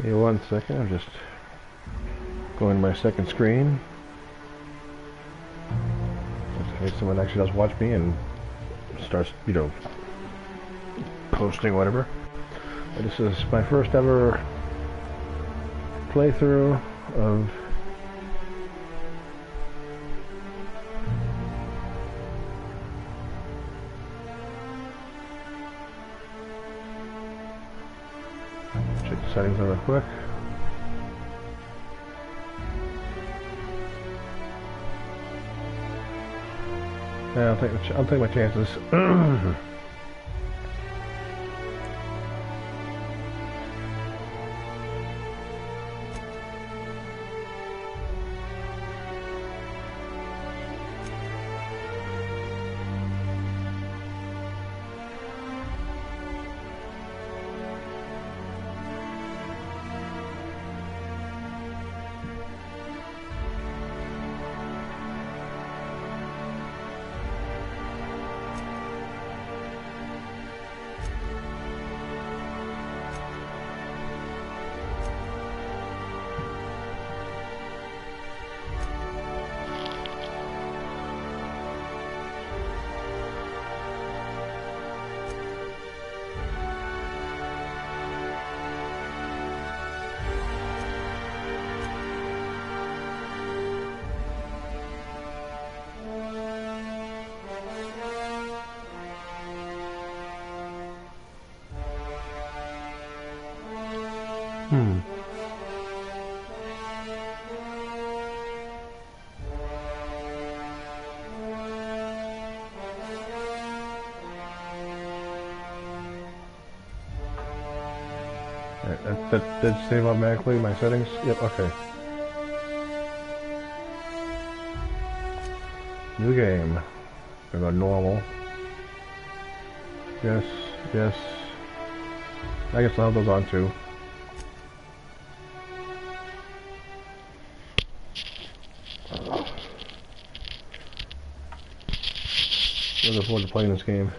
Hey, 1 second, I'm just going to my second screen. Just in case someone actually does watch me and starts, you know, posting whatever. But this is my first ever playthrough of check the settings real quick. Yeah, I'll take my chances. That did save automatically my settings? Yep, okay. New game. Gonna go normal. Yes, yes. I guess I'll have those on too. Looking forward to playing this game.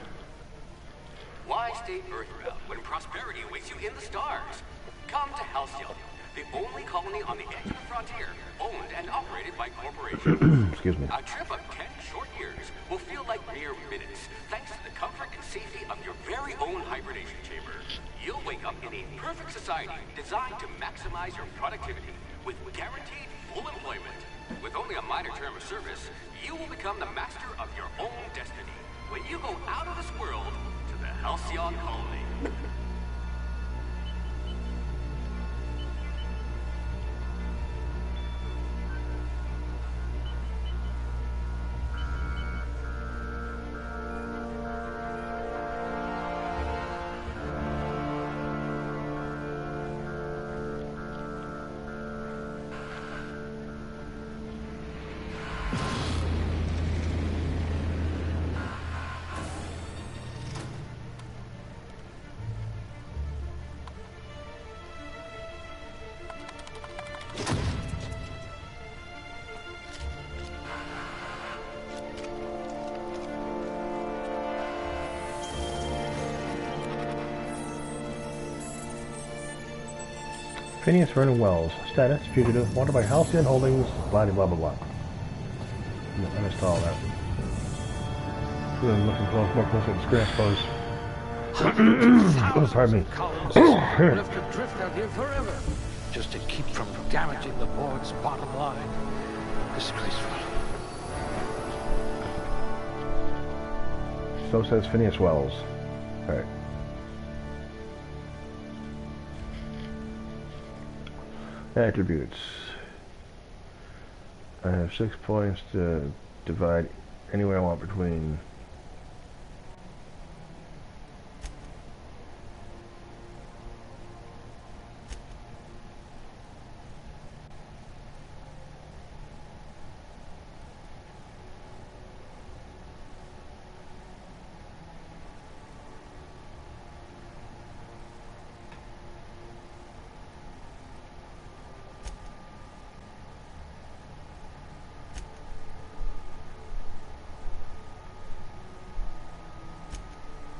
Why stay earthbound when prosperity awaits you in the stars? Come to Halcyon, the only colony on the edge of the frontier, owned and operated by corporations. Excuse me. A trip of 10 short years will feel like mere minutes, thanks to the comfort and safety of your very own hibernation chamber. You'll wake up in a perfect society designed to maximize your productivity with guaranteed full employment. With only a minor term of service, you will become the master of your own destiny when you go out of this world to the Halcyon colony. Phineas Vernon Wells. Status, fugitive, wanted by Halcyon Holdings, blah blah blah blah. I missed all that. I'm looking more closely at the screen, I suppose. Oh, pardon me. We'll have to drift out here forever, just to keep from damaging the board's bottom line. Disgraceful. So says Phineas Wells. Alright. Attributes. I have 6 points to divide anywhere I want between.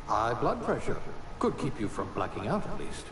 High blood pressure. Could keep you from blacking out, at least.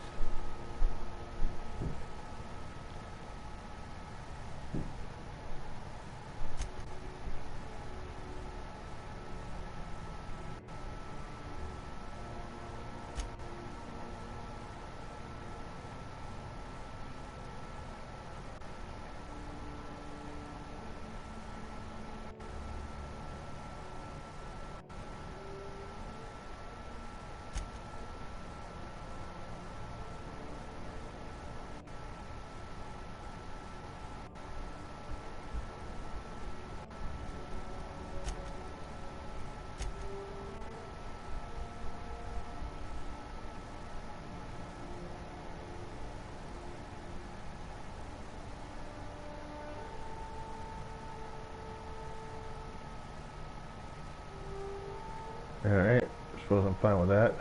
suppose I'm fine with that.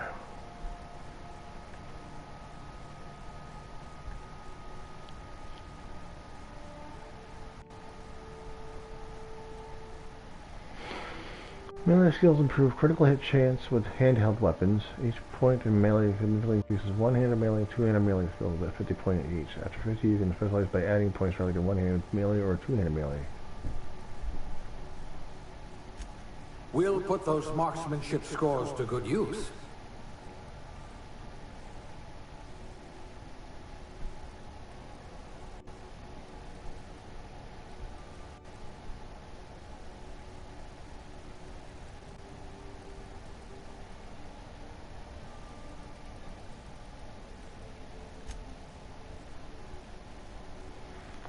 Melee skills improve critical hit chance with handheld weapons. Each point in melee significantly increases one-handed melee and two-handed melee skills at 50 points each. After 50, you can specialize by adding points related to one-handed melee or two-handed melee. We'll put those marksmanship scores to good use.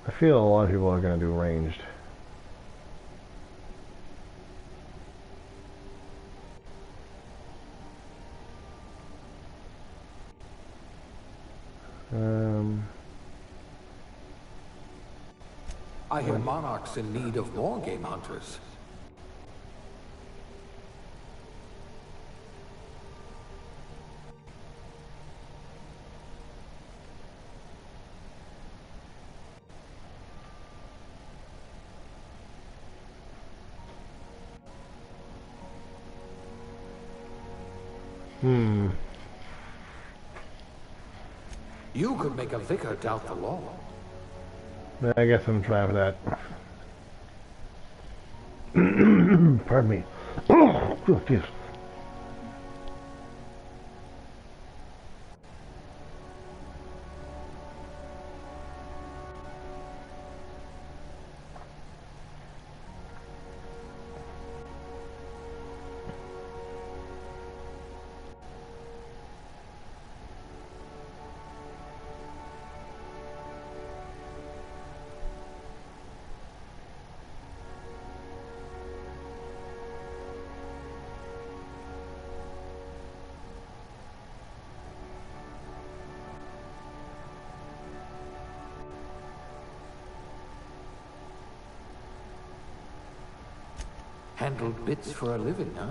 I feel a lot of people are going to do ranged. I hear Monarch's in need of more game hunters. You could make a vicar doubt the law. I guess I'm trying for that. Pardon me. Oh, jeez. Handled bits for a living, huh?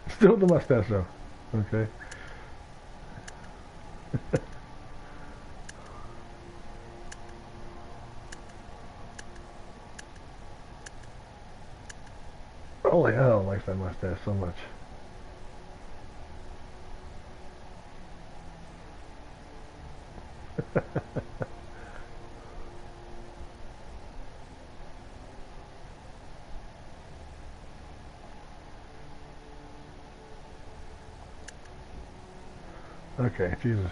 Still the mustache though. Okay. Holy hell, I like that mustache so much. Okay, Jesus.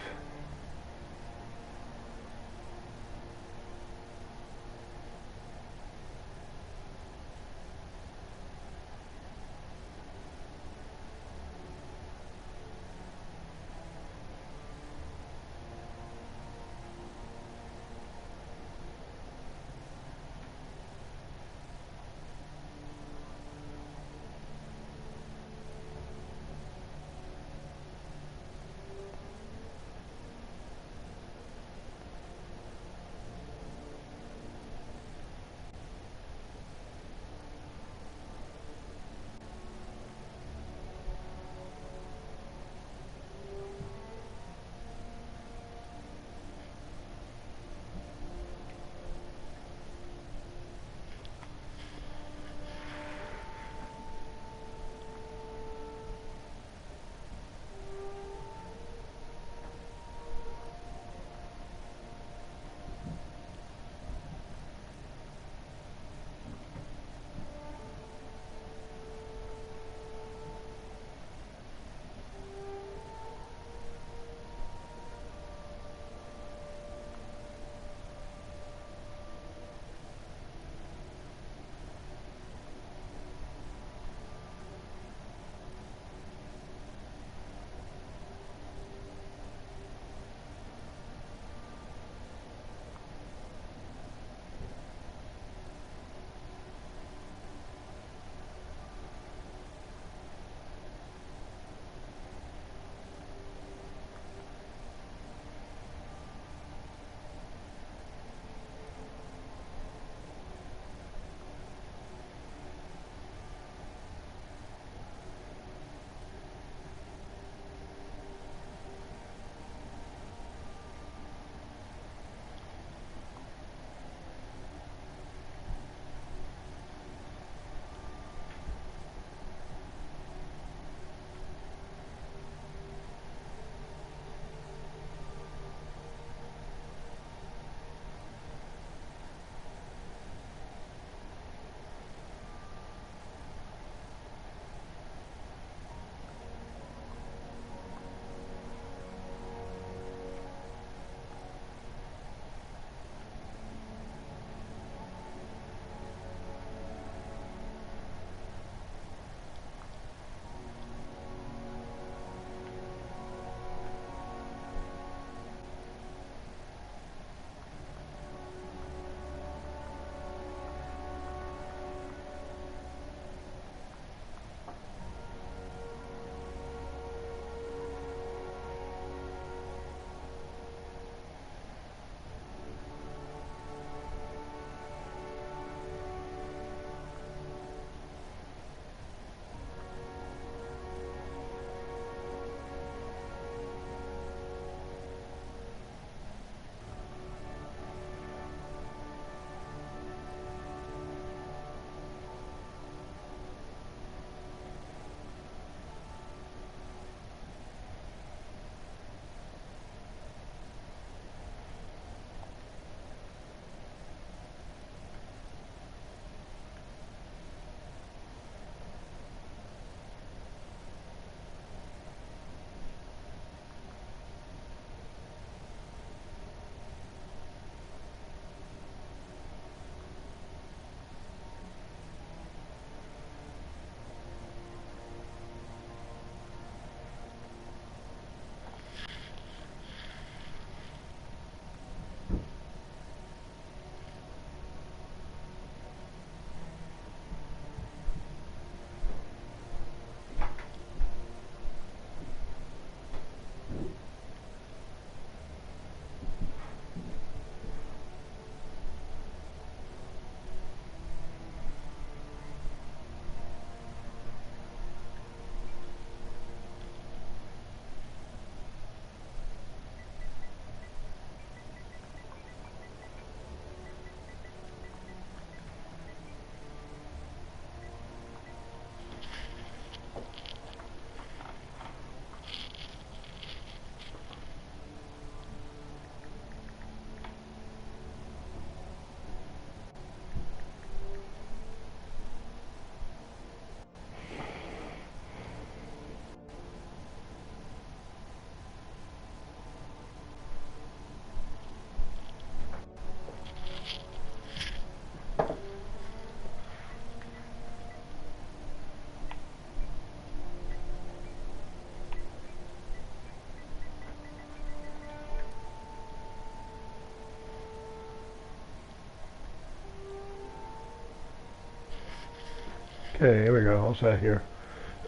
Okay, here we go. All set here.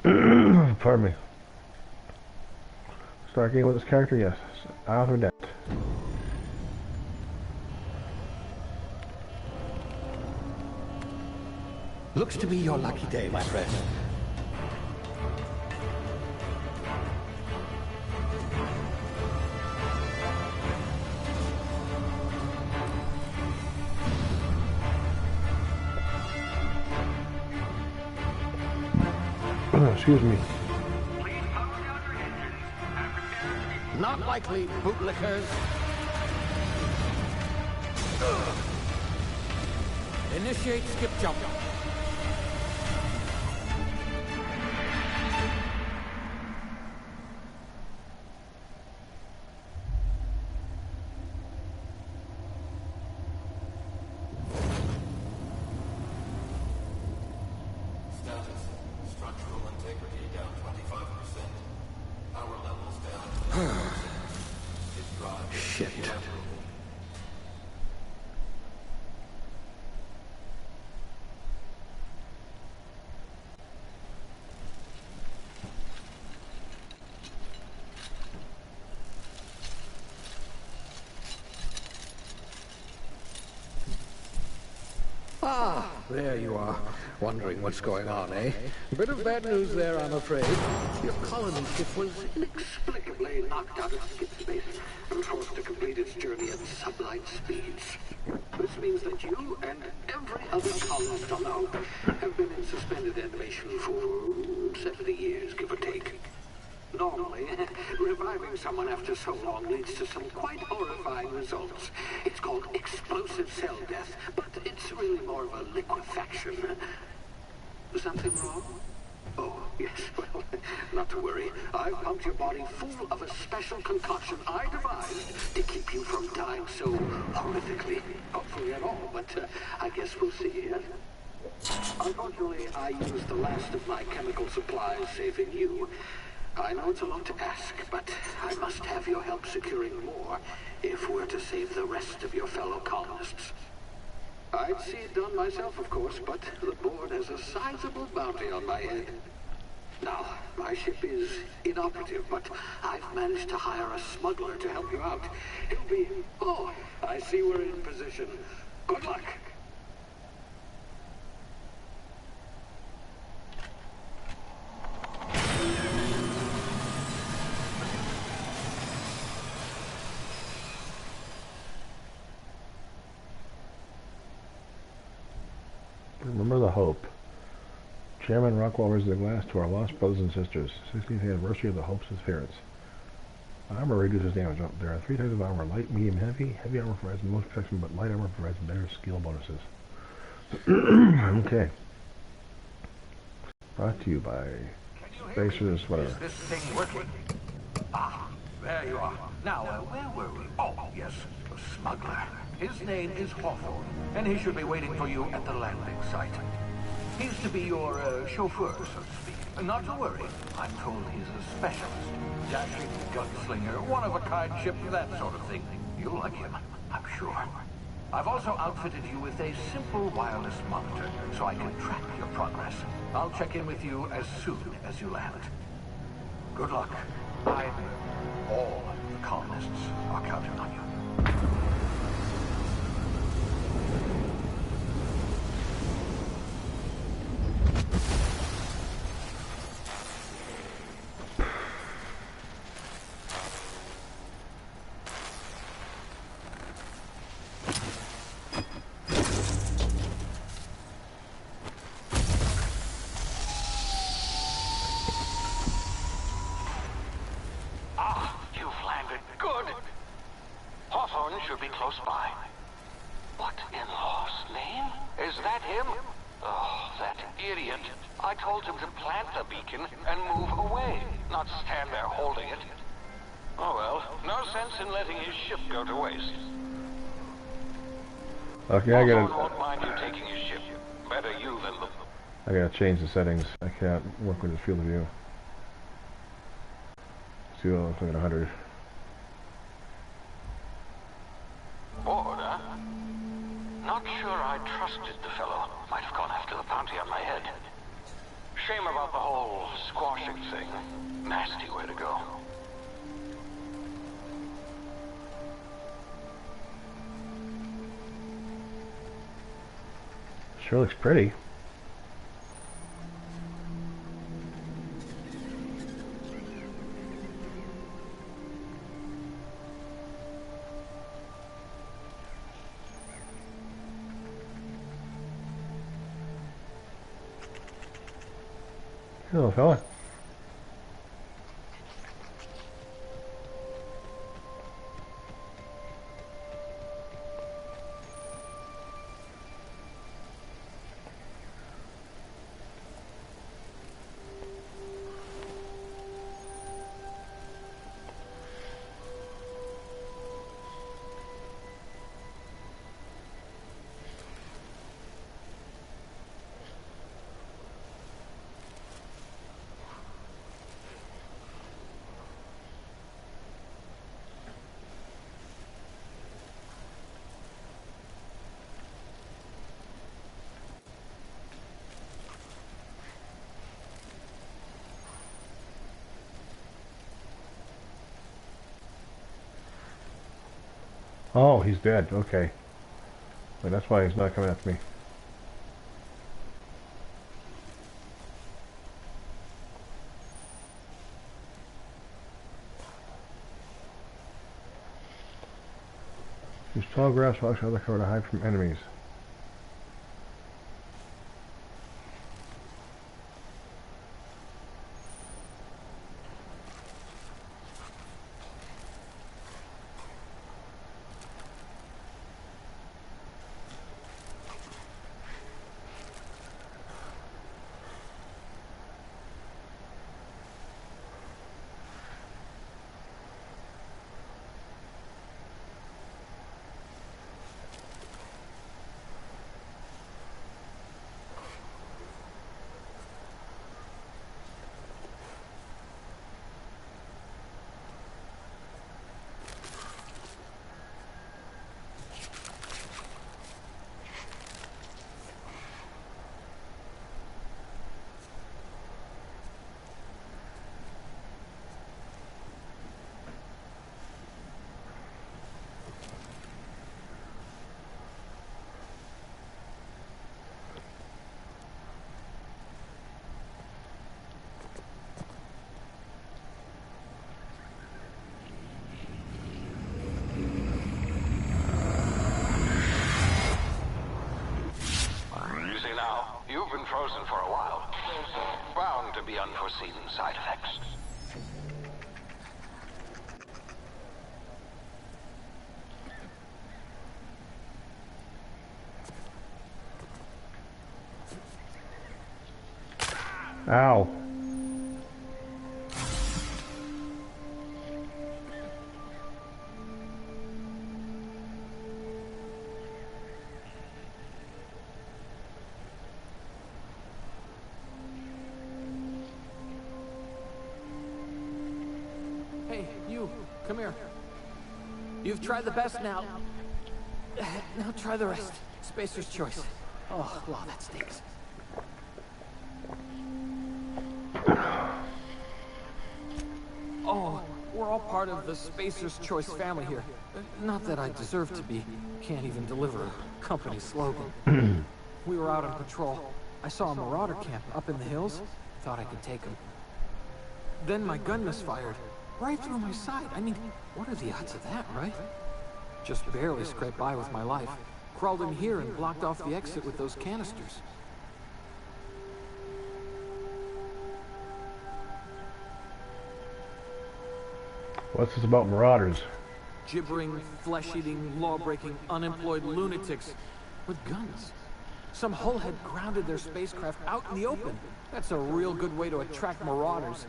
Pardon me. Start game with this character? Yes. Out of debt. Looks to be your lucky day, my friend. Excuse me. Not likely, bootlickers. Initiate skip jump. Shit. Ah, there you are. Wondering what's going on, eh? Bit of bad news there, I'm afraid. Your colony ship was inexplicably knocked out of skip space and forced to complete its journey at sublight speeds. This means that you and every other colonist on the Hope have been in suspended animation for 70 years, give or take. Normally, reviving someone after so long leads to some quite horrifying results. It's called explosive cell death, but it's really more of a liquefaction. Something wrong? Oh, yes, well, not to worry. I've pumped your body full of a special concoction I devised to keep you from dying so horrifically. Hopefully at all, but I guess we'll see. Unfortunately, I used the last of my chemical supplies, saving you. I know it's a lot to ask, but I must have your help securing more if we're to save the rest of your fellow colonists. I'd see it done myself, of course, but the board has a sizable bounty on my head. Now, my ship is inoperative, but I've managed to hire a smuggler to help you out. He'll be... Oh, I see we're in position. Good luck. Remember the Hope. Chairman Rockwell raises a glass to our lost brothers and sisters. 16th anniversary of the Hope's disappearance. Armor reduces damage. There are 3 types of armor: light, medium, heavy. Heavy armor provides the most protection, but light armor provides better skill bonuses. Okay. Brought to you by Spacers, whatever. Is this thing working? Ah, there you are. Now, where were we? Oh, yes, the smuggler. His name is Hawthorne, and he should be waiting for you at the landing site. He's to be your chauffeur, so to speak. Not to worry. I'm told he's a specialist. Dashing gunslinger, one-of-a-kind ship, that sort of thing. You'll like him, I'm sure. I've also outfitted you with a simple wireless monitor, so I can track your progress. I'll check in with you as soon as you land. Good luck. All the colonists are counting on you. Should be close by. What in law's name? Is that him? Oh, that idiot. I told him to plant the beacon and move away, not stand there holding it. Oh well, no sense in letting his ship go to waste. Okay, I gotta... won't mind you taking his ship. Better you than the... I gotta change the settings. I can't work with the field of view. See what looks like at 100. Bored, huh? Not sure I trusted the fellow. Might have gone after the bounty on my head. Shame about the whole squashing thing. Nasty way to go. Sure looks pretty. Hello, fella. Oh, he's dead. Okay. Wait, that's why he's not coming after me. Use tall grass blocks or other cover to hide from enemies. You've been frozen for a while. Bound to be unforeseen side effects. Ow. Hey, you, come here. You've tried the best now. Now try the rest. Spacer's choice. Oh, wow, that stinks. Oh, we're all part of the Spacer's Choice family here. Not that I deserve to be. Can't even deliver a company slogan. We were out on patrol. I saw a marauder camp up in the hills. Thought I could take him. Then my gun misfired. Right through my side. I mean, what are the odds of that, right? Just barely scraped by with my life. Crawled in here and blocked off the exit with those canisters. What's this about marauders? Gibbering, flesh-eating, law-breaking, unemployed lunatics with guns. Some hullhead grounded their spacecraft out in the open. That's a real good way to attract marauders.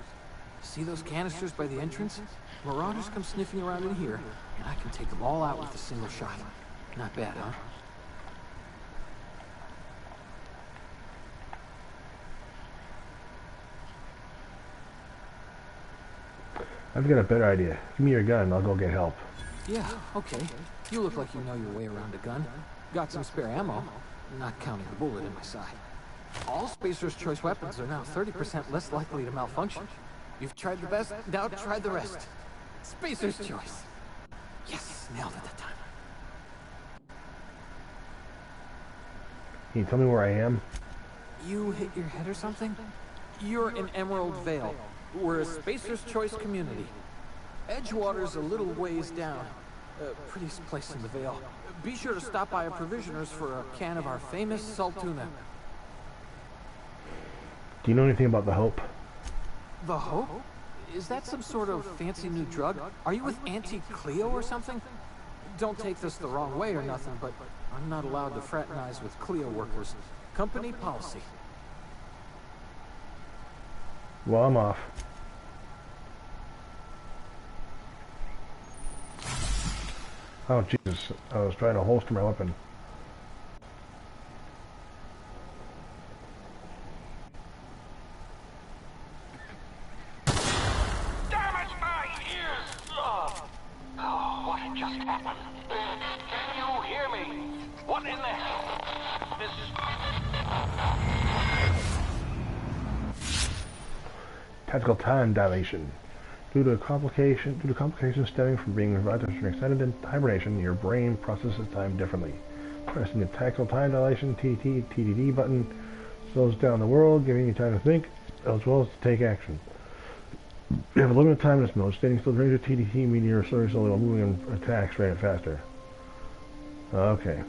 See those canisters by the entrance? Marauders come sniffing around in here, and I can take them all out with a single shot. Not bad, huh? I've got a better idea. Give me your gun and I'll go get help. Yeah, okay. You look like you know your way around a gun. Got some spare ammo, not counting the bullet in my side. All Spacer's Choice weapons are now 30% less likely to malfunction. You've tried the best, now try the rest. Spacer's Choice. Yes, nailed it that time. Can you tell me where I am? You hit your head or something? You're in Emerald Vale. We're a Spacer's Choice community. Edgewater's a little ways down. Prettiest place in the Vale. Be sure to stop by a provisioner's for a can of our famous salt tuna. Do you know anything about the Hope? The Hope? Is that some sort of fancy new drug? Are you with Auntie Cleo or something? Don't take this the wrong way or nothing, but I'm not allowed to fraternize with Cleo workers. Company policy. Well, I'm off. Oh, Jesus. I was trying to holster my weapon. Damn it, my ears! Oh, what just happened? Can you hear me? What in the hell? This is... Tactical time dilation. Due to complications stemming from being revived after an extended hibernation, your brain processes time differently. Pressing the tactical time dilation TDD button slows down the world, giving you time to think as well as to take action. You have a limited time in this mode. Staying still drains your TDT meteor slowly while moving and attacks right faster. Okay.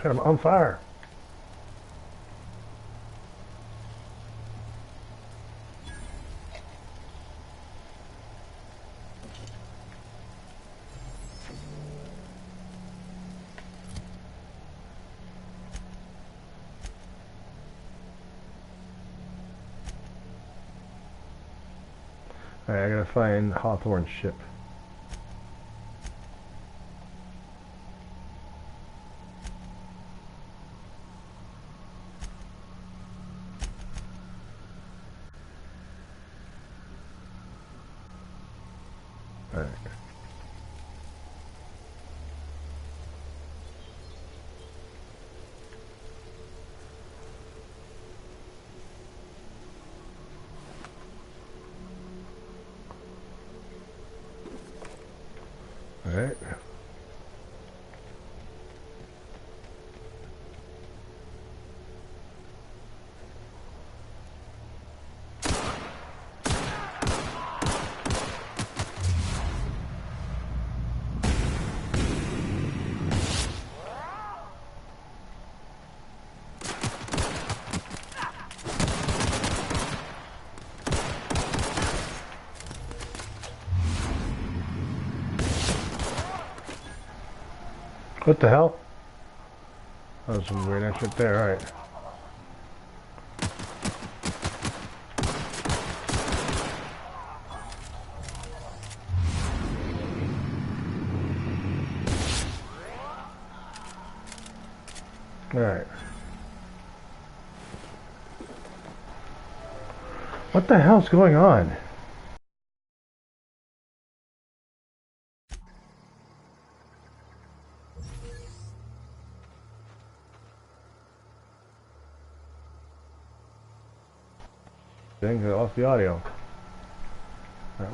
I'm on fire. Alright, I gotta find Hawthorne's ship. Alright. Alright. What the hell? That was some weird ass shit there, alright. Alright. What the hell's going on? Dang, I lost the audio. Right.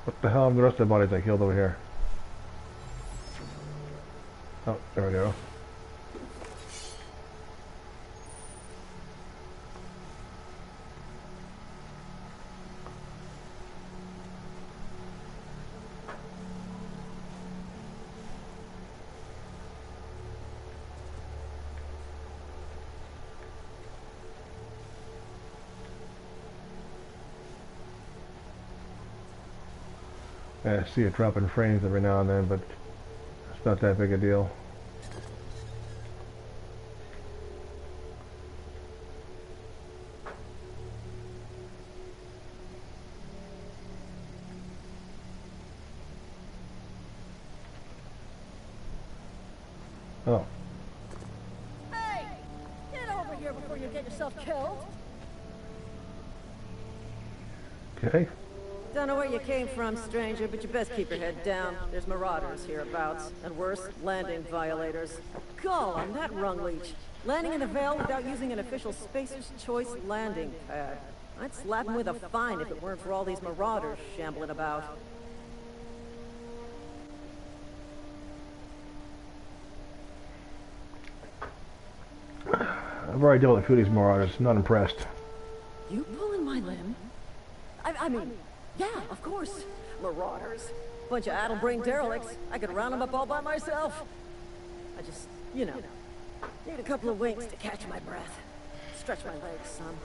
What the hell are the rest of the bodies I killed over here? Oh, there we go. I see it dropping frames every now and then, but it's not that big a deal. Oh. Hey! Get over here before you get yourself killed! Okay. Don't know where you came from, stranger, but you best keep your head down. There's marauders hereabouts, and worse, landing violators. Gall on that rung leech. Landing in the Vale without using an official Spacer's Choice landing pad. I'd slap him with a fine if it weren't for all these marauders shambling about. I've already dealt with a few of these marauders. Not impressed. You pulling my limb? I mean, yeah, of course. Marauders. Bunch of addle-brained derelicts. I could round them up all by myself. I just, you know, need a couple of winks to catch my breath. Stretch my legs some.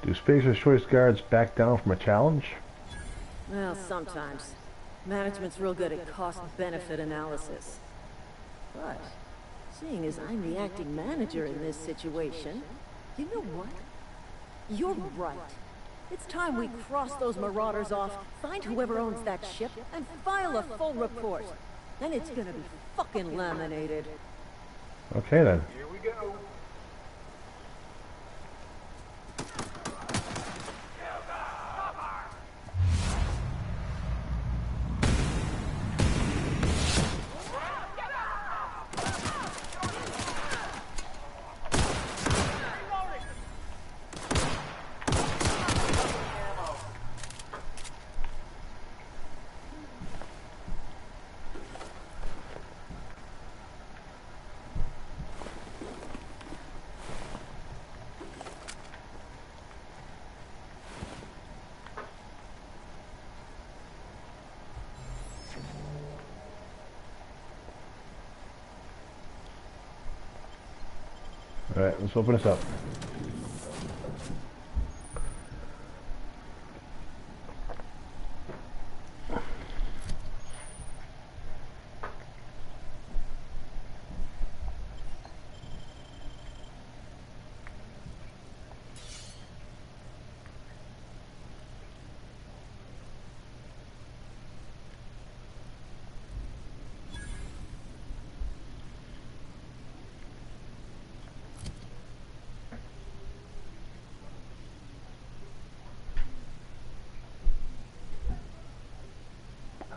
Do Spacer's Choice guards back down from a challenge? Well, sometimes. Management's real good at cost-benefit analysis. But, seeing as I'm the acting manager in this situation, you know what? You're right. It's time we cross those marauders off, find whoever owns that ship, and file a full report. Then it's gonna be fucking laminated. Okay then. Here we go. Alright, let's open this up.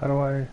How do I...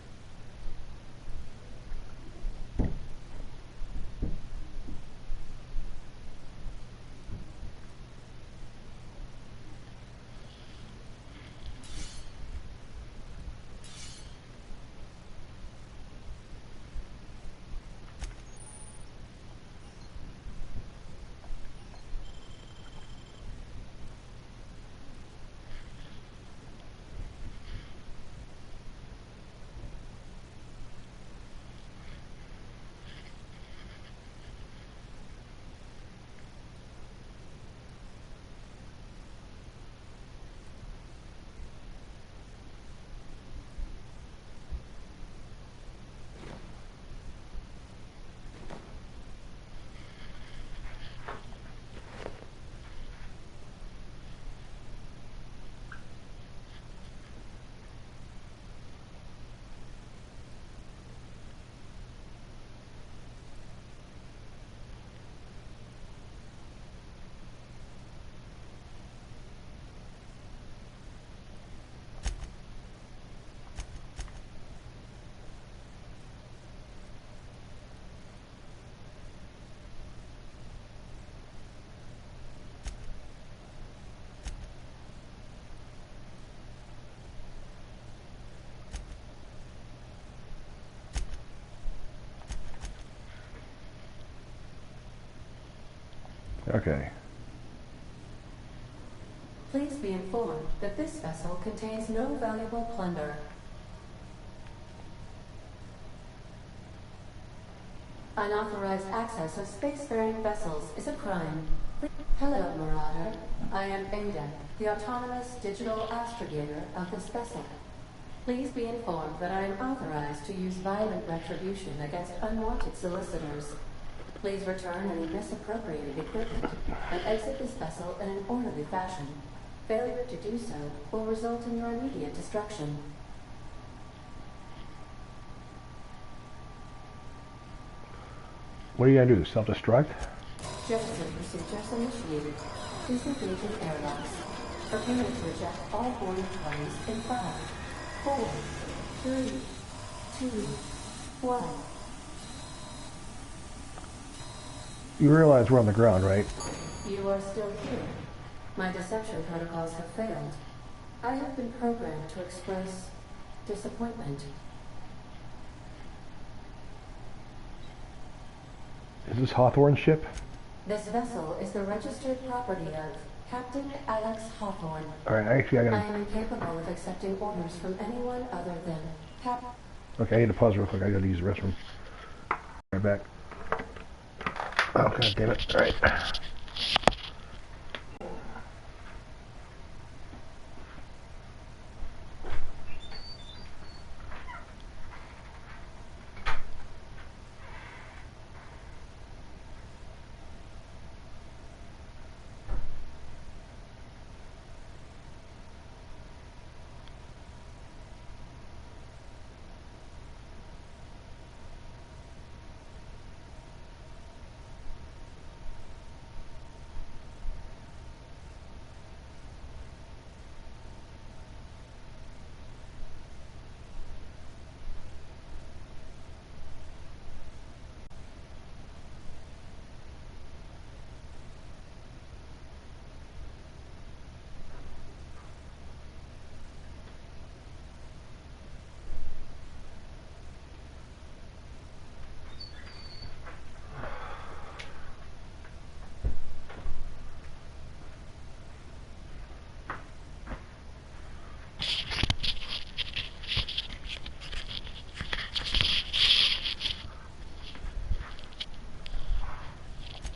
Okay. Please be informed that this vessel contains no valuable plunder. Unauthorized access of spacefaring vessels is a crime. Hello, Marauder. I am Ada, the autonomous digital astrogator of this vessel. Please be informed that I am authorized to use violent retribution against unwanted solicitors. Please return any misappropriated equipment and exit this vessel in an orderly fashion. Failure to do so will result in your immediate destruction. What are you gonna do? Self-destruct? Jettison procedures initiated. Disengaging airlocks. Preparing to eject all boarding parties in 5, 4, 3, 2, 1. You realize we're on the ground, right? You are still here. My deception protocols have failed. I have been programmed to express disappointment. Is this Hawthorne's ship? This vessel is the registered property of Captain Alex Hawthorne. Alright, actually I I gotta... am incapable of accepting orders from anyone other than Okay, I need to pause real quick. I gotta use the restroom. Right back. Oh, god damn it. Alright.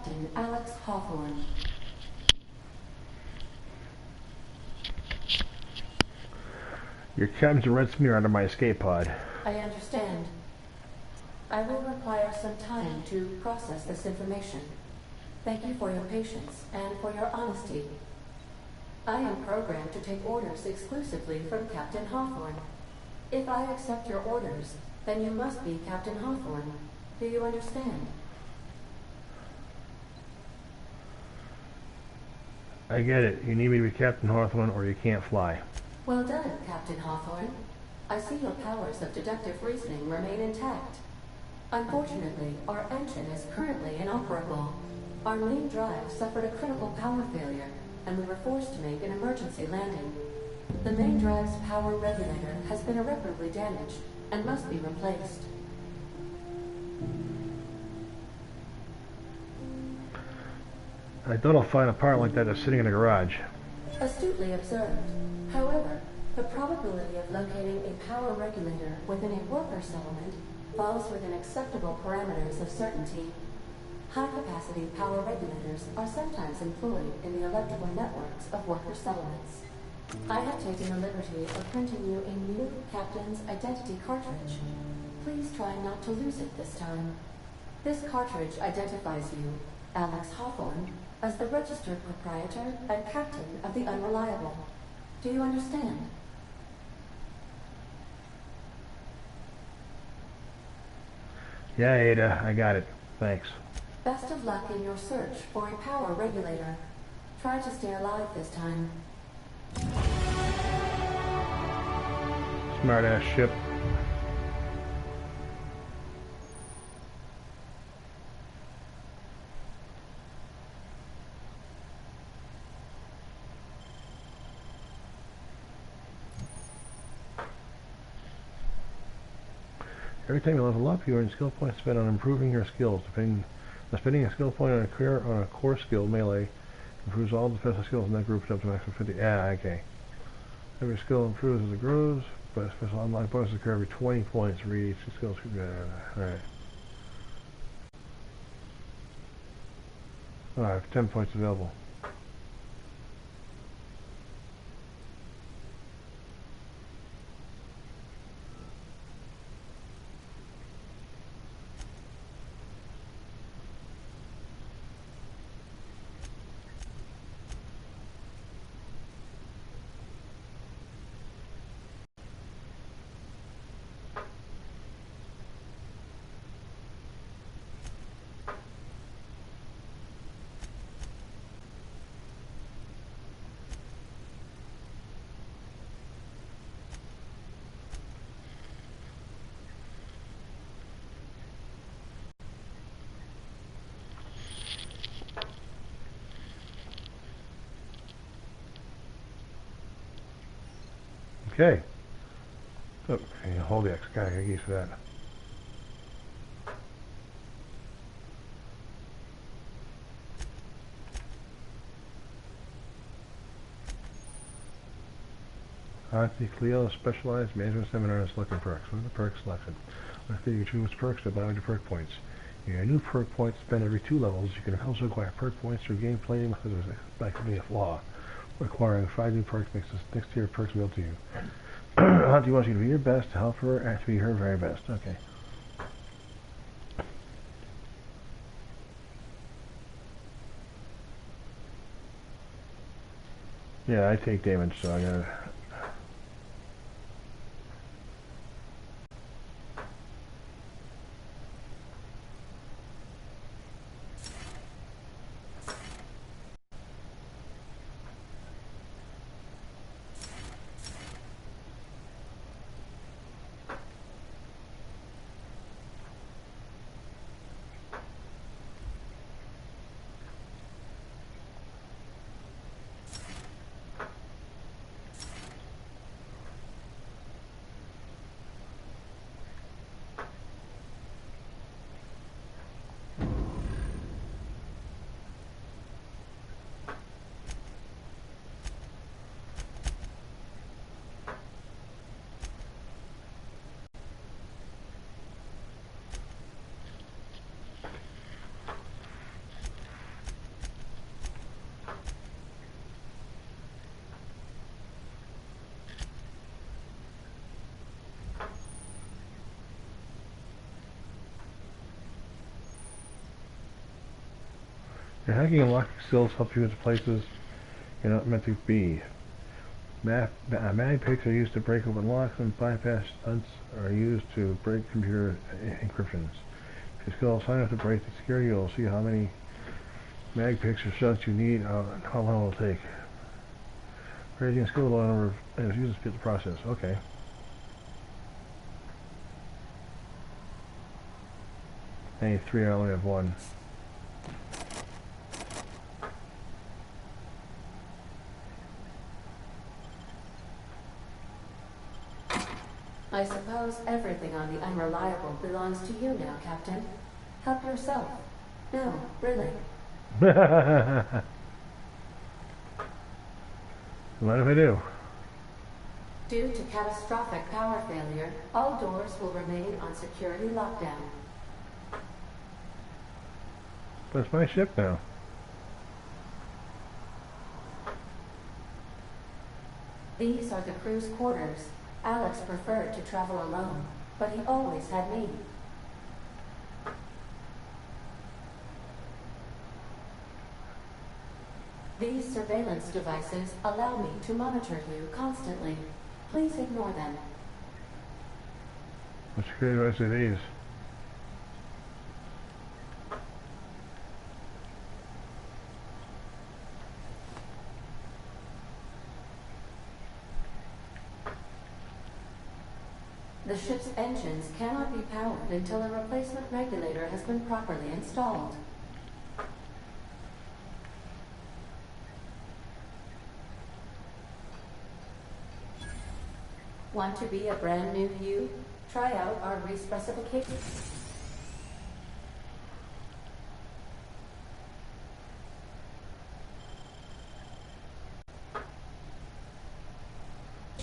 Captain Alex Hawthorne. Your captain's a red smear under my escape pod. I understand. I will require some time to process this information. Thank you for your patience and for your honesty. I am programmed to take orders exclusively from Captain Hawthorne. If I accept your orders, then you must be Captain Hawthorne. Do you understand? I get it. You need me to be Captain Hawthorne or you can't fly. Well done, Captain Hawthorne. I see your powers of deductive reasoning remain intact. Unfortunately, our engine is currently inoperable. Our main drive suffered a critical power failure, and we were forced to make an emergency landing. The main drive's power regulator has been irreparably damaged and must be replaced. I thought I'll find a part like that that's sitting in a garage. Astutely observed. However, the probability of locating a power regulator within a worker settlement falls within acceptable parameters of certainty. High-capacity power regulators are sometimes employed in the electrical networks of worker settlements. I have taken the liberty of printing you a new Captain's Identity cartridge. Please try not to lose it this time. This cartridge identifies you, Alex Hawthorne, as the registered proprietor and captain of the Unreliable. Do you understand? Yeah, Ada, I got it. Thanks. Best of luck in your search for a power regulator. Try to stay alive this time. Smart-ass ship. Every time you level up, you earn skill points spent on improving your skills. Spending a skill point on a core skill, melee, improves all defensive skills in that group up to maximum 50. Yeah, okay. Every skill improves as it grows, but special unlock bonuses occur every 20 points for each skill. Alright. Oh, I have 10 points available. Okay. Oh, okay, hold the X. Gotta get used to that. The Cleo Specialized Management Seminar is selecting perks. What are the perks selected? After you choose perks to buy with your perk points. You get new perk points spent every 2 levels. You can also acquire perk points through gameplay methods by committing a flaw. Acquiring 5 new perks makes this next tier of perks available to you. Auntie wants you to be your best to help her and to be her very best. Okay. Yeah, I take damage, so I gotta... Your hacking and locking skills help you into places you're not meant to be. Mag picks are used to break open locks, and bypass stunts are used to break computer encryptions. If your skill is high enough to break the security, you'll see how many mag picks or stunts you need and how long it will take. Raising a skill with a number of items used to speed the process. Okay. I need 3, I only have 1. I suppose everything on the Unreliable belongs to you now, Captain. Help yourself. No, really. What if I do? Due to catastrophic power failure, all doors will remain on security lockdown. But it's my ship now. These are the crew's quarters. Alex preferred to travel alone, but he always had me. These surveillance devices allow me to monitor you constantly. Please ignore them. What security device are these? The ship's engines cannot be powered until a replacement regulator has been properly installed. Want to be a brand new you? Try out our re-specification.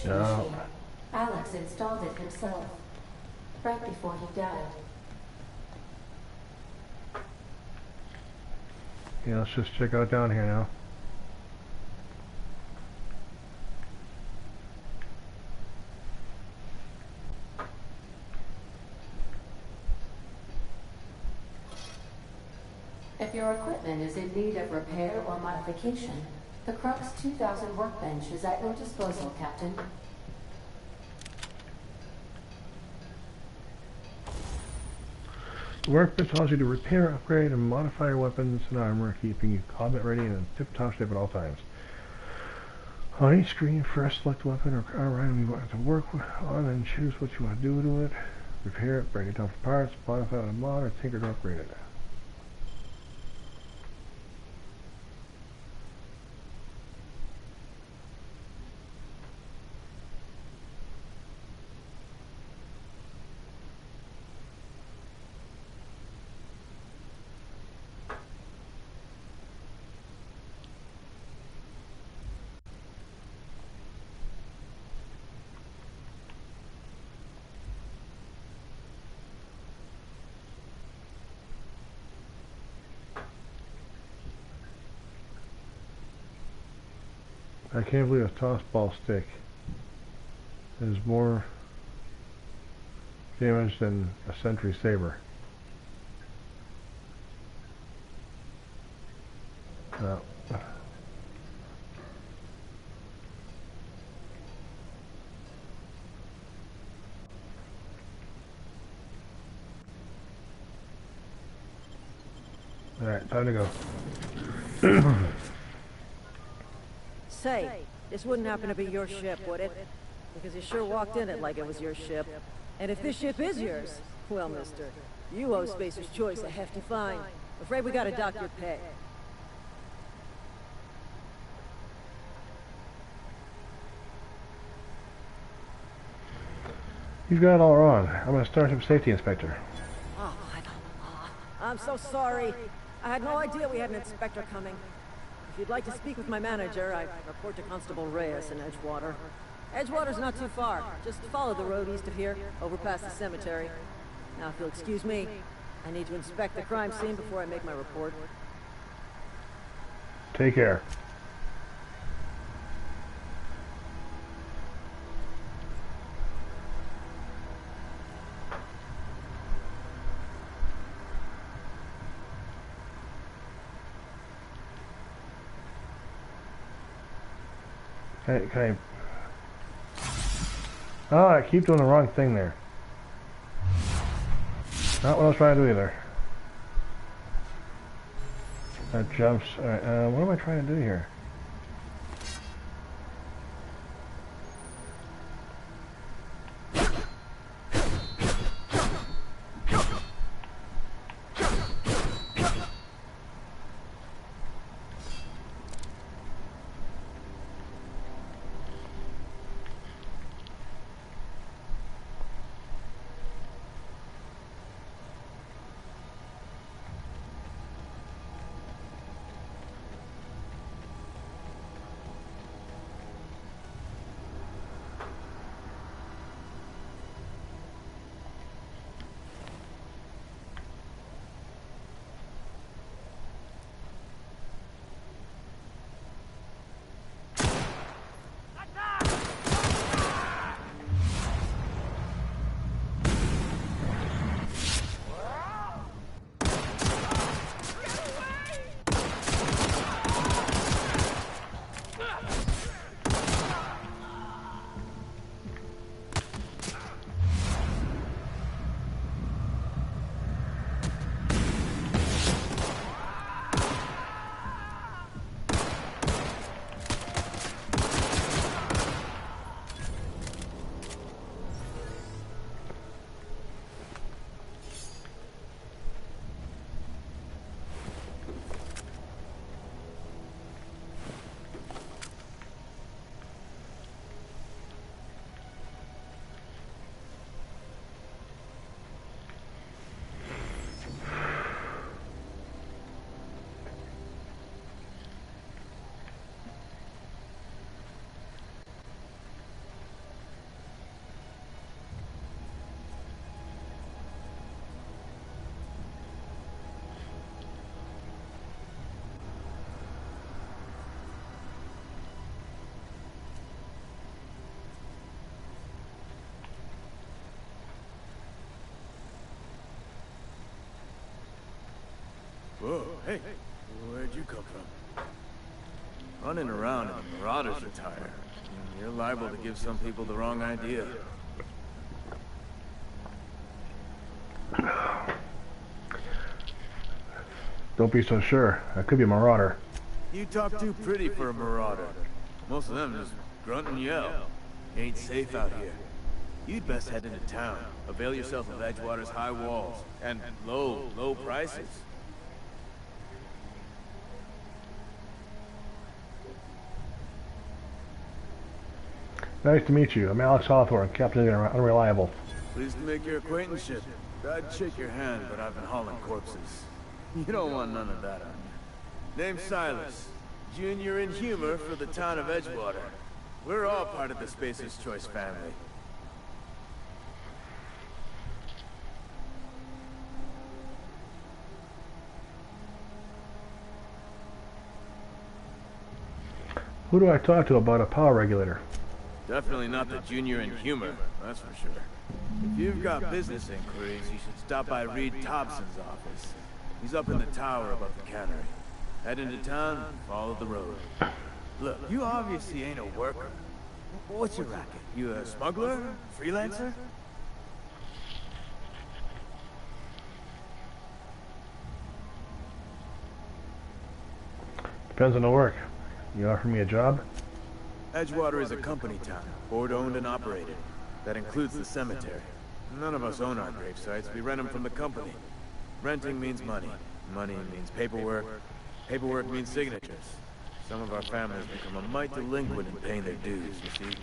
No. Alex installed it himself, right before he died. Yeah, let's just check out down here now. If your equipment is in need of repair or modification, the Crux 2000 workbench is at your disposal, Captain. The workbench allows you to repair, upgrade, and modify your weapons and armor, keeping you combat ready and in tip-top shape at all times. On each screen, first select weapon or armor item you want to work on and choose what you want to do to it. Repair it, break it down for parts, modify it with a mod, or tinker to upgrade it. I can't believe a toss ball stick is more damage than a sentry saber. No. Alright, time to go. Say, this wouldn't happen to be your ship, would it? Because you sure walked in it like it was your ship. And if this ship is yours, well, mister, you owe Spacer's Choice a hefty fine. Afraid we gotta dock your pay. You've got it all wrong. I'm a Starship Safety Inspector. Oh, I'm so sorry. I had no idea we had an inspector coming. If you'd like to speak with my manager, I report to Constable Reyes in Edgewater. Edgewater's not too far. Just follow the road east of here, over past the cemetery. Now, if you'll excuse me, I need to inspect the crime scene before I make my report. Take care. Can I... Oh, I keep doing the wrong thing there. Not what I was trying to do either. That jumps... Alright, what am I trying to do here? Whoa, hey, where'd you come from? Running around in a Marauder's attire. You're liable to give some people the wrong idea. Don't be so sure. I could be a marauder. You talk too pretty for a marauder. Most of them just grunt and yell. Ain't safe out here. You'd best head into town. Avail yourself of Edgewater's high walls and low prices. Nice to meet you. I'm Alex Hawthorne, Captain of the Unreliable. Pleased to make your acquaintanceship. I'd shake your hand, but I've been hauling corpses. You don't want none of that on you. Name's Silas. Junior in humor for the town of Edgewater. We're all part of the Spacer's Choice family. Who do I talk to about a power regulator? Definitely not the junior in humor, that's for sure. If you've got business inquiries, you should stop by Reed Thompson's office. He's up in the tower above the cannery. Head into town, follow the road. Look, you obviously ain't a worker. What's your racket? You a smuggler? Freelancer? Depends on the work. You offer me a job? Edgewater is a company town, board-owned and operated. That includes the cemetery. None of us own our grave sites, we rent them from the company. Renting means money. Money means paperwork. Paperwork means signatures. Some of our families become a mite delinquent in paying their dues, you see.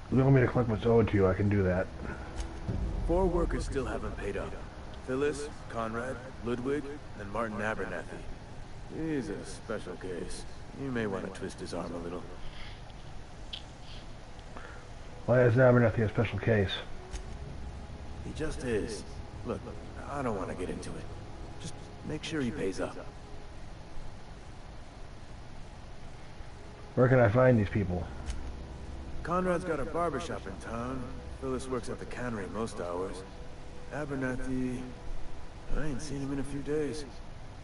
If you want me to collect what's owed to you, I can do that. 4 workers still haven't paid up. Phyllis, Conrad, Ludwig, and Martin Abernathy. He's a special case. You may want to twist his arm a little. Why is Abernathy a special case? He just is. Look, I don't want to get into it. Just make sure he pays up. Where can I find these people? Conrad's got a barbershop in town. Phyllis works at the cannery most hours. Abernathy... I ain't seen him in a few days.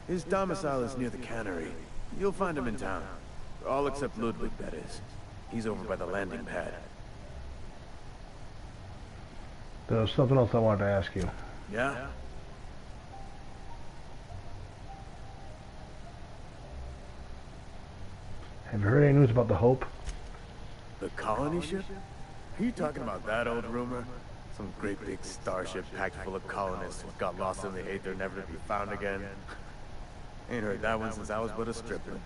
His domicile is near the cannery. You'll find him in town. All except Ludwig, that is. He's over by the landing pad. There's something else I wanted to ask you. Yeah? Have you heard any news about the Hope? The colony ship? Are you talking about that old rumor? Some great big starship packed full of colonists who got lost in the aether, never to be found again. Ain't heard that one since I was but a stripling.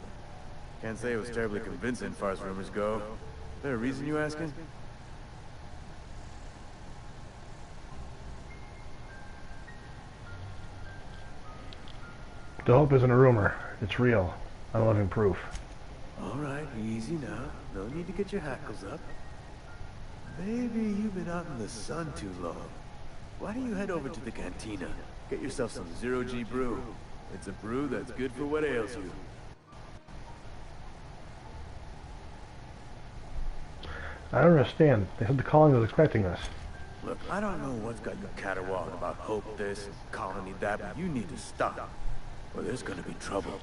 Can't say it was terribly convincing as far as rumors go. Is there a reason you asking? The Hope isn't a rumor. It's real. I'm living proof. Alright, easy now. No need to get your hackles up. Maybe you've been out in the sun too long. Why don't you head over to the cantina? Get yourself some zero-G brew. It's a brew that's good for what ails you. I don't understand. They said the colony was expecting us. Look, I don't know what's got you caterwauling about Hope this, colony that, but you need to stop. Or there's gonna be trouble.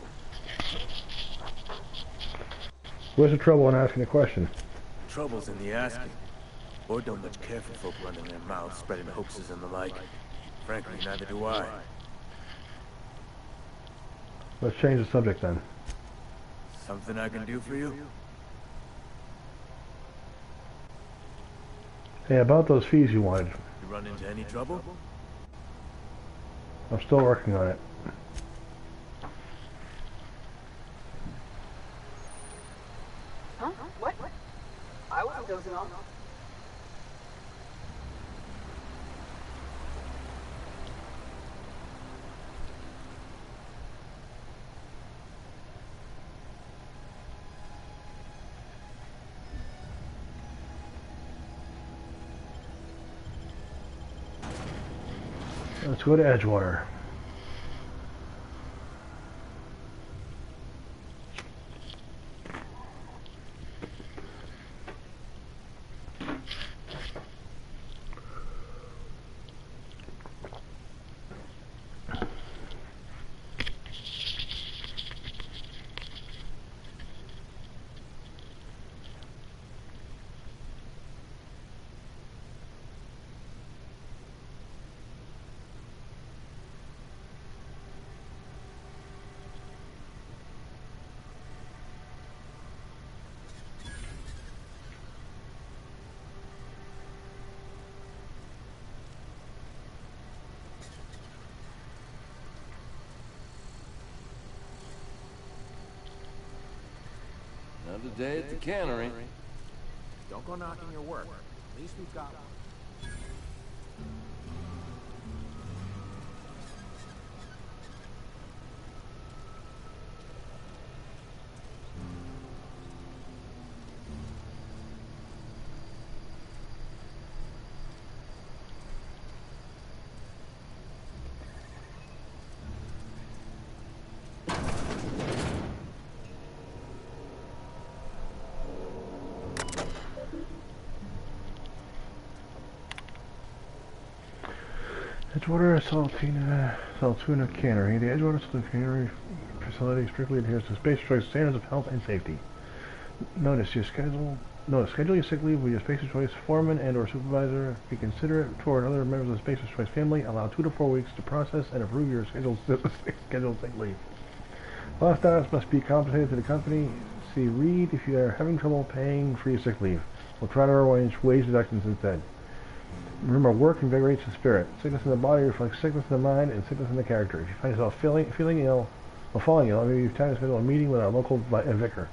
Where's the trouble in asking a question? Trouble's in the asking. Or don't much care for folk running their mouths, spreading hoaxes and the like. Frankly, neither do I. Let's change the subject then. Something I can do for you? Hey, about those fees you wanted. You run into any trouble? I'm still working on it. Huh? What? I wasn't dozing off. Let's go to Edgewater. Another day at the cannery. Don't go knocking your work. At least we've got one. Edgewater Saltuna Cannery. The Edgewater Saltuna Cannery facility strictly adheres to Space Choice standards of health and safety. Schedule your sick leave with your Space Choice foreman and or supervisor. Be considerate toward other members of the Space Choice family. Allow 2 to 4 weeks to process and approve your scheduled sick leave. Lost status must be compensated to the company. See Reed if you are having trouble paying for your sick leave. We'll try to arrange wage deductions instead. Remember, work invigorates the spirit. Sickness in the body reflects sickness in the mind and sickness in the character. If you find yourself feeling ill or falling ill, maybe it's time to schedule a meeting with our local vicar.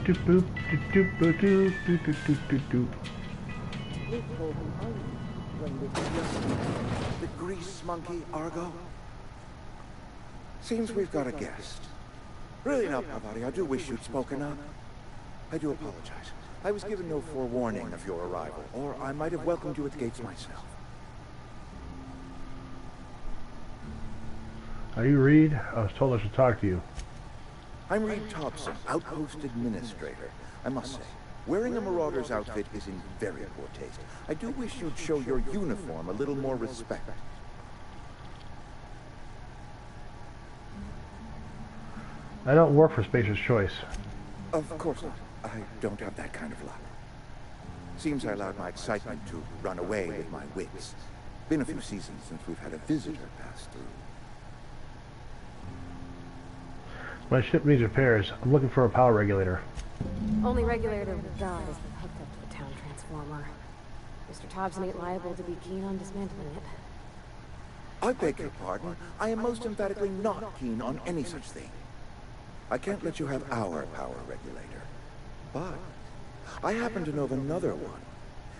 The grease monkey, Argo? Seems we've got a guest. Really now, Pavati, I do wish you'd spoken up. I do apologize. I was given no forewarning of your arrival, or I might have welcomed you at the gates myself. Are you Reed? I was told I should talk to you. I'm Reed Thompson, Outpost Administrator. I must say, wearing a Marauder's outfit is in very poor taste. I do wish you'd show your uniform a little more respect. I don't work for Spacer's Choice. Of course not. I don't have that kind of luck. Seems I allowed my excitement to run away with my wits. Been a few seasons since we've had a visitor pass through. My ship needs repairs. I'm looking for a power regulator. Only regulator we've got is hooked up to the town transformer. Mr. Thompson ain't liable to be keen on dismantling it. I beg your pardon. I am most emphatically not keen on any such thing. I can't let you have our power regulator. But I happen to know of another one.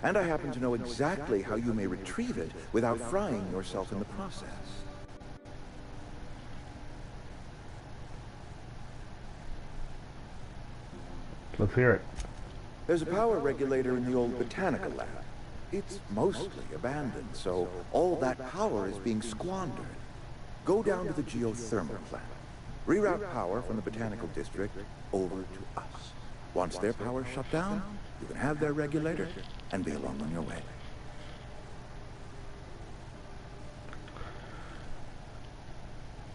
And I happen to know exactly how you may retrieve it without frying yourself in the process. Let's hear it. There's a power regulator in the old botanical lab. It's mostly abandoned, so all that power is being squandered. Go down to the geothermal plant. Reroute power from the botanical district over to us. Once their power's shut down, you can have their regulator and be along on your way.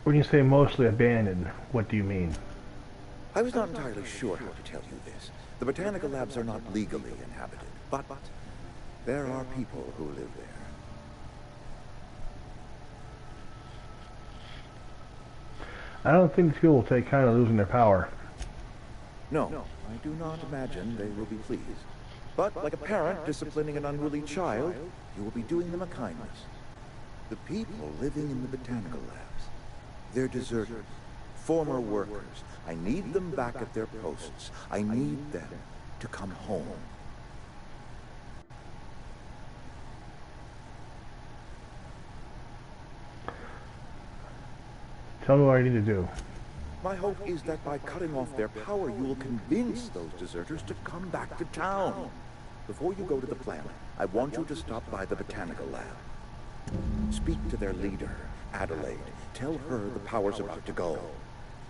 When you say mostly abandoned, what do you mean? I was not entirely sure how to tell you this. The botanical labs are not legally inhabited, but there are people who live there. I don't think people will take kind of losing their power. No, I do not imagine they will be pleased. But like a parent disciplining an unruly child, you will be doing them a kindness. The people living in the botanical labs, they're deserters, former workers. I need them back at their posts. I need them to come home. Tell me what I need to do. My hope is that by cutting off their power, you will convince those deserters to come back to town. Before you go to the planet, I want you to stop by the botanical lab. Speak to their leader, Adelaide. Tell her the power's about to go,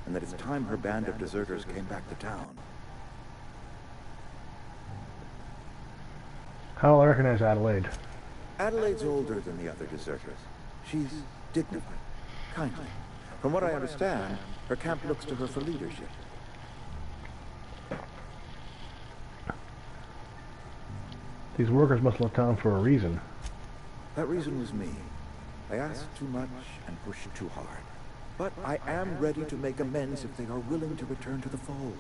and that it's time her band of deserters came back to town. How will I recognize Adelaide? Adelaide's older than the other deserters. She's dignified, kindly. From what I understand, her camp looks to her for leadership. These workers must left town for a reason. That reason was me. I asked too much and pushed too hard. But I am ready to make amends if they are willing to return to the fold.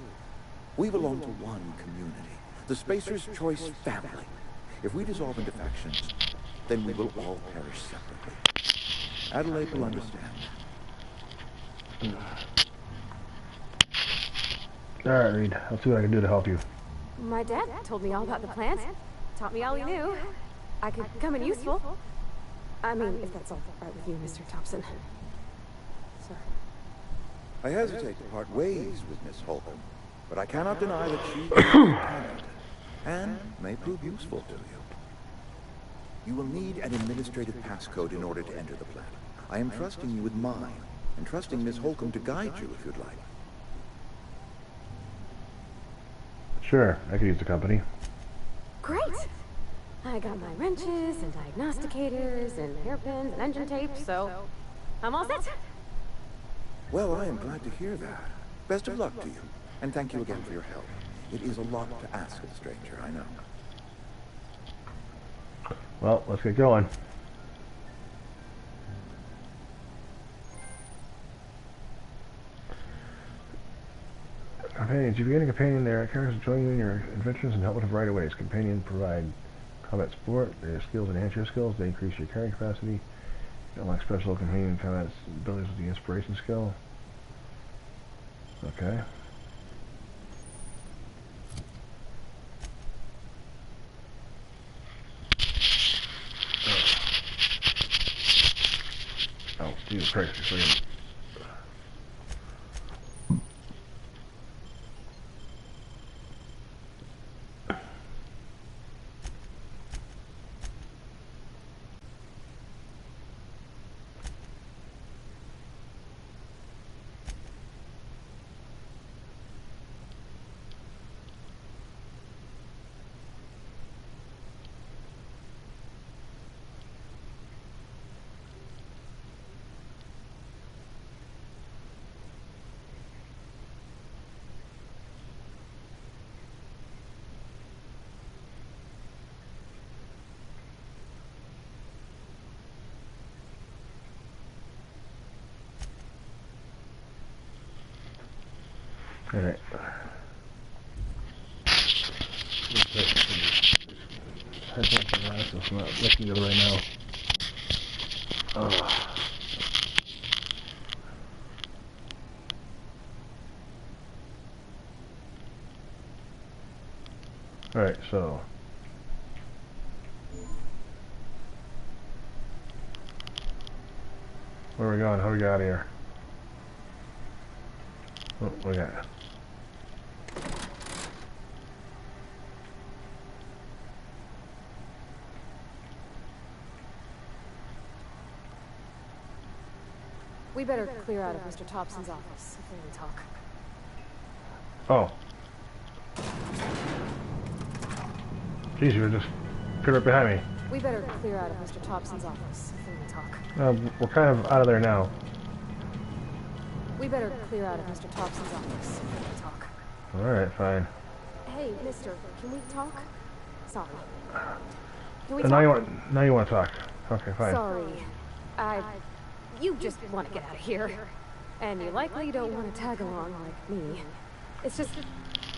We belong to one community, the Spacer's Choice family. If we dissolve into factions, then we will all perish separately. Adelaide will understand. Alright, Reed. I'll see what I can do to help you. My dad told me all about the plant. Taught me all he knew. I could come in useful. I mean, if that's all right with you, Mr. Thompson. Sorry. I hesitate to part ways with Miss Holcomb, but I cannot deny that she is talented and may prove useful to you. You will need an administrative passcode in order to enter the plant. I am trusting you with mine, and trusting Miss Holcomb to guide you if you'd like. Sure, I could use the company. Great! I got my wrenches and diagnosticators and hairpins and engine tape, so I'm all set. Well, I am glad to hear that. Best of luck to you, and thank you again for your help. It is a lot to ask of a stranger, I know. Well, let's get going. Companions. If you get a companion, there are characters to join you in your adventures and help with a variety of ways. Companions provide combat support. Their skills enhance your skills. They increase your carrying capacity. You unlock special companion combat abilities with the inspiration skill. Okay. Oh, Jesus Christ, you're freaking... Alright. It's not looking good right now. Alright, so... where are we going? How do we get out of here? Oh, what do we got? We better clear out of Mr. Thompson's office if we can talk. Oh. Jeez, you were just right behind me. We better clear out of Mr. Thompson's office if we can talk. We're kind of out of there now. We better clear out of Mr. Thompson's office if we can talk. Alright, fine. Hey, mister, can we talk? Sorry. Can we talk? Now you want to talk. Okay, fine. Sorry. You just want to get out of here. And you likely don't want to tag along like me. It's just,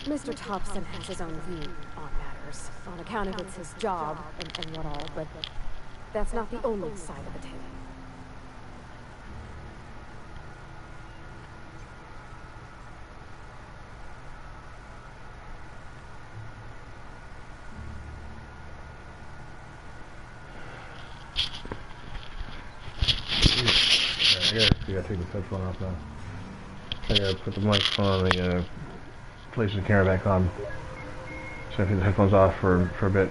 Mr. Thompson has his own view on matters, on account of it's his job and what all, but that's not the only side of the table. I gotta take the headphone off now. I gotta put the microphone on the place the camera back on. So I take the headphones off for a bit.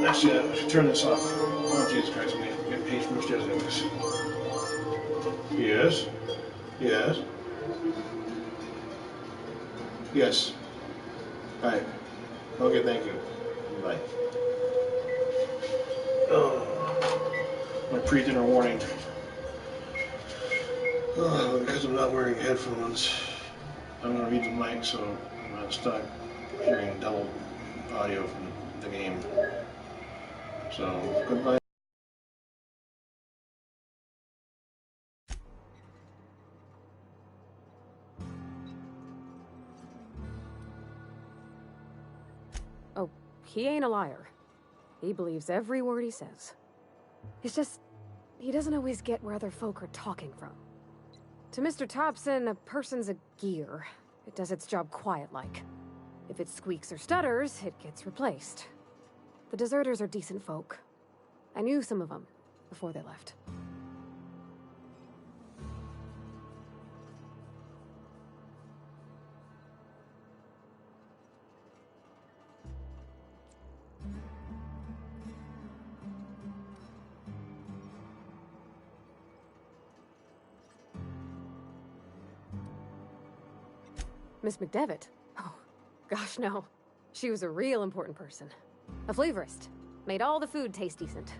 Actually, I should turn this off. Oh, Jesus Christ, I'm getting paid from upstairs like this. Yes? Yes? Yes. Alright. Okay, thank you. Bye. Oh. My pre-dinner warning. Oh, because I'm not wearing headphones, I'm gonna read the mic, so I'm not stuck hearing double audio from the game. So, goodbye. Oh, he ain't a liar. He believes every word he says. It's just, he doesn't always get where other folk are talking from. To Mr. Thompson, a person's a gear. It does its job quiet-like. If it squeaks or stutters, it gets replaced. The deserters are decent folk. I knew some of them before they left. Miss McDevitt? Oh, gosh, no. She was a real important person. A flavorist. Made all the food taste decent.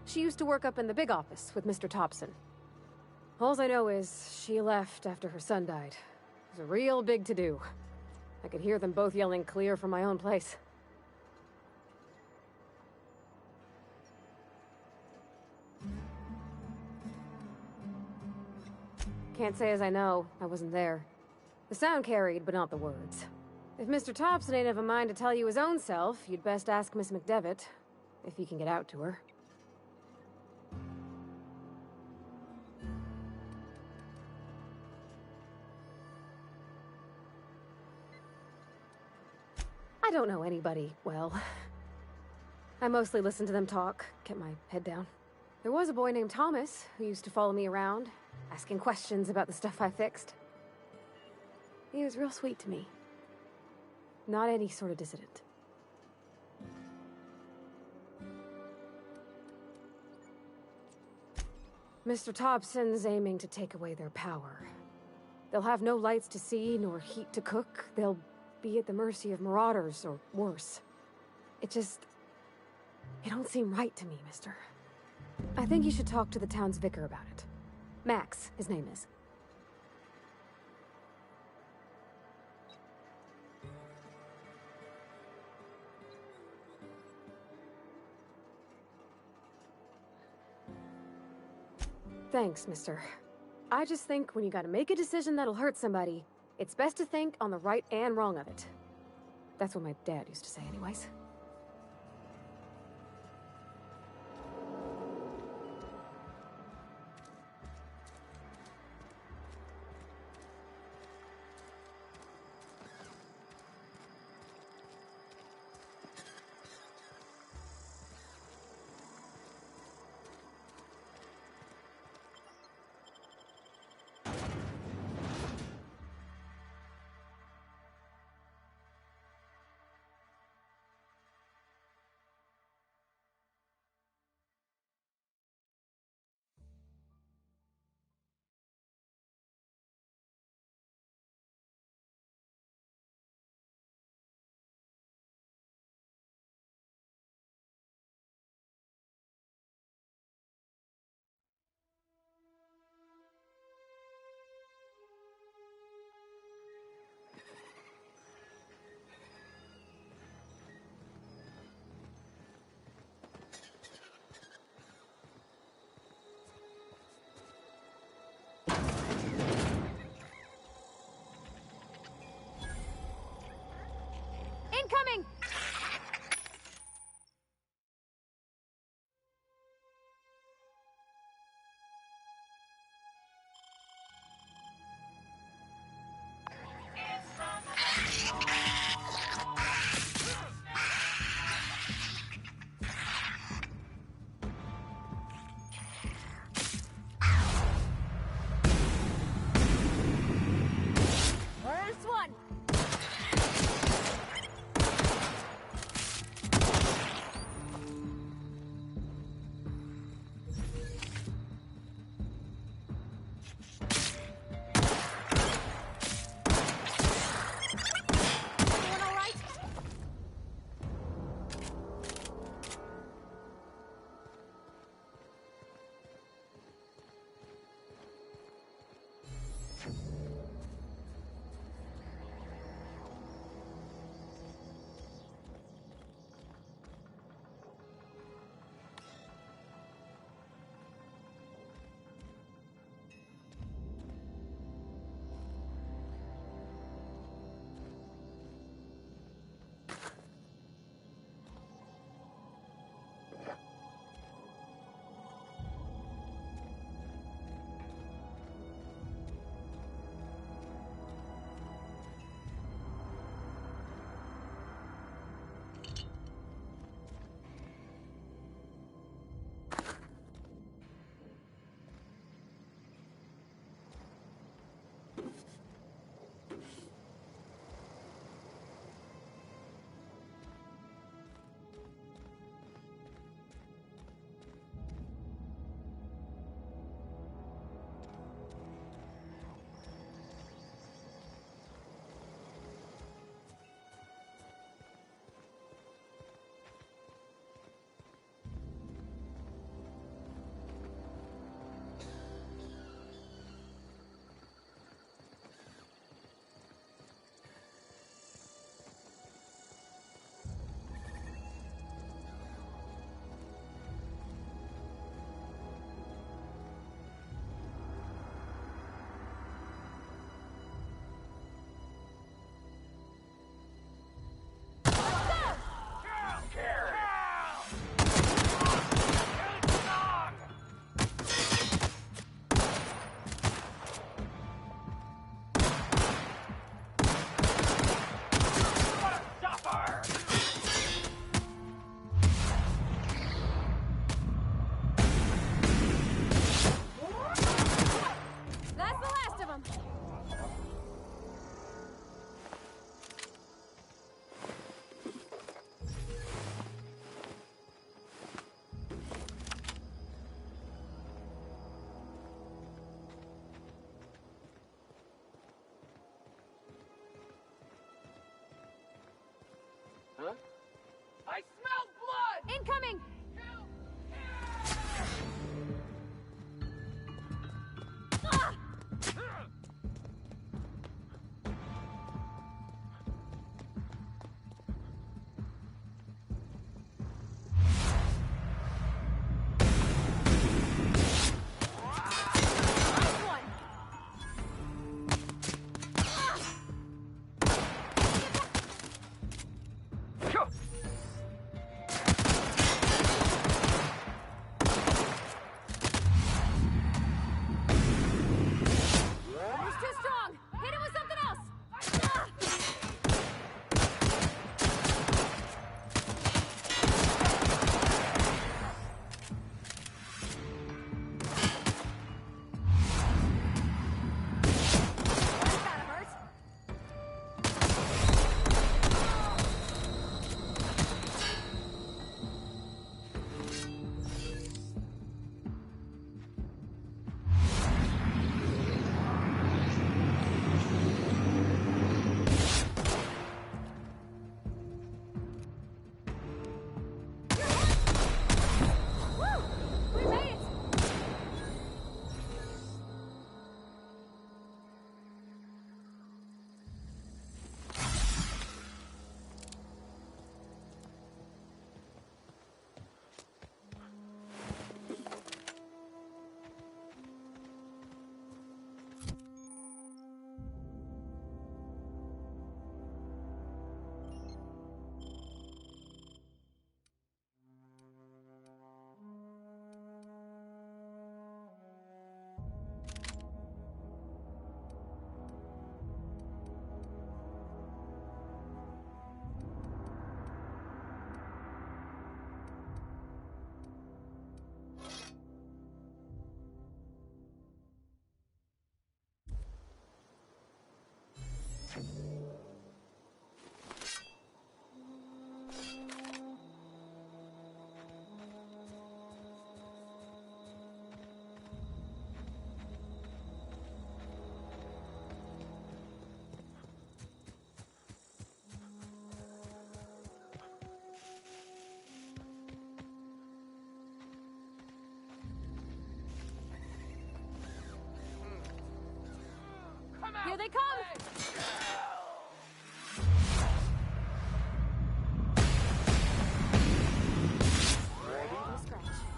She used to work up in the big office with Mr. Thompson. All I know is she left after her son died. It was a real big to-do. I could hear them both yelling clear from my own place. Can't say as I know. I wasn't there. The sound carried, but not the words. If Mr. Thompson ain't of a mind to tell you his own self, you'd best ask Miss McDevitt, if he can get out to her. I don't know anybody well. I mostly listen to them talk, kept my head down. There was a boy named Thomas who used to follow me around, asking questions about the stuff I fixed. He was real sweet to me. Not any sort of dissident. Mr. Thompson's aiming to take away their power. They'll have no lights to see, nor heat to cook. They'll be at the mercy of marauders, or worse. It don't seem right to me, mister. I think you should talk to the town's vicar about it. Max, his name is. Thanks, mister. I just think when you gotta make a decision that'll hurt somebody, it's best to think on the right and wrong of it. That's what my dad used to say anyways. Incoming! First one! Here they come! Ready to scratch.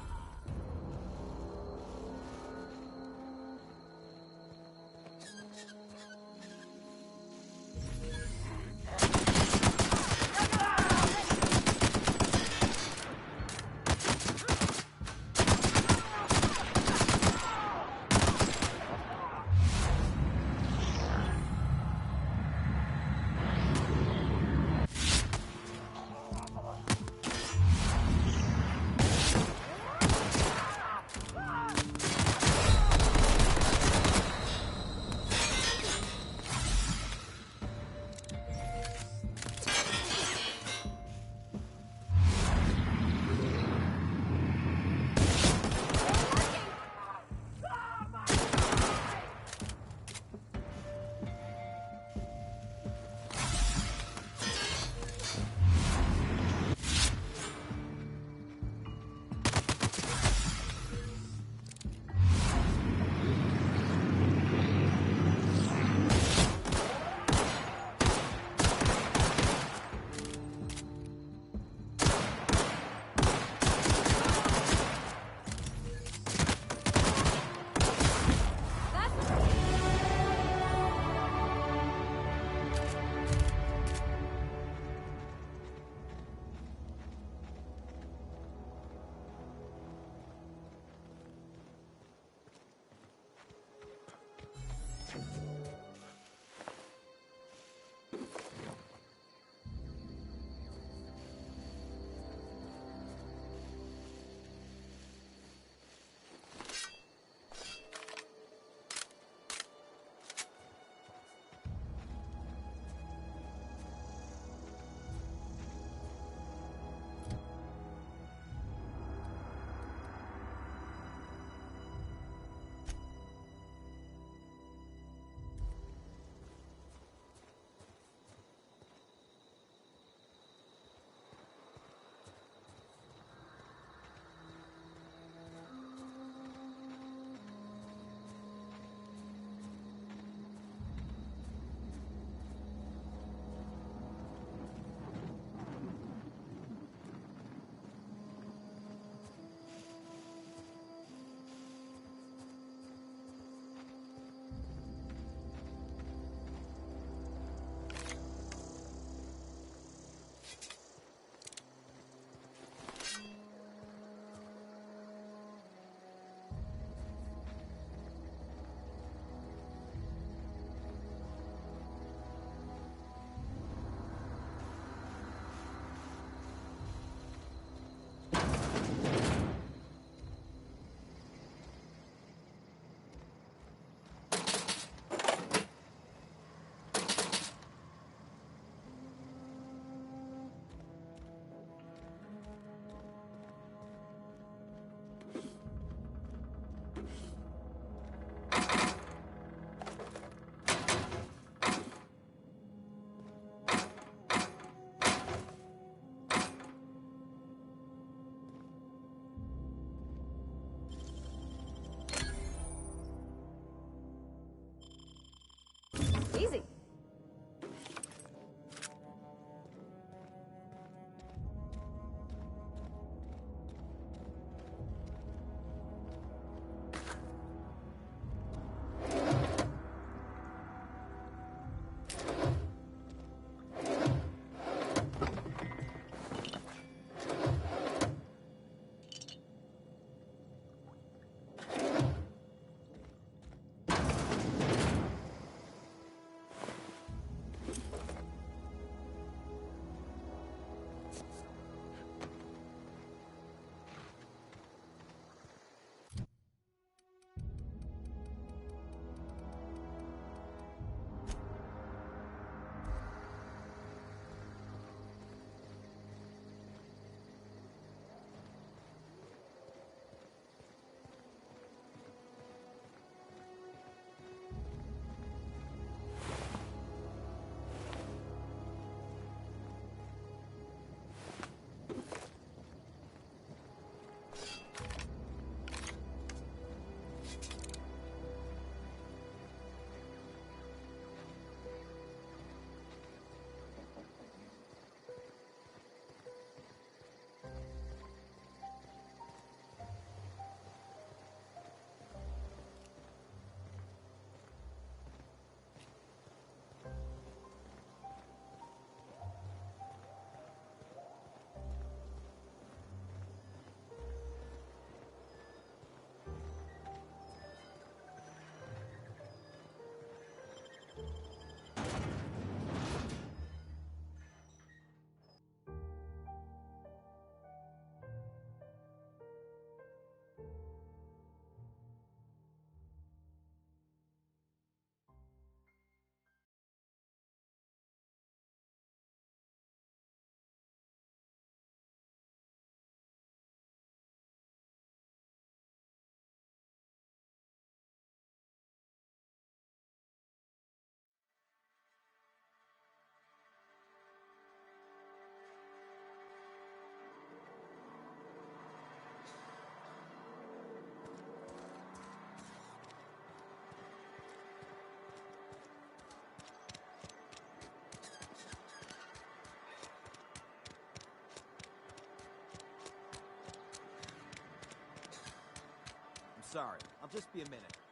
sorry. I'll just be a minute.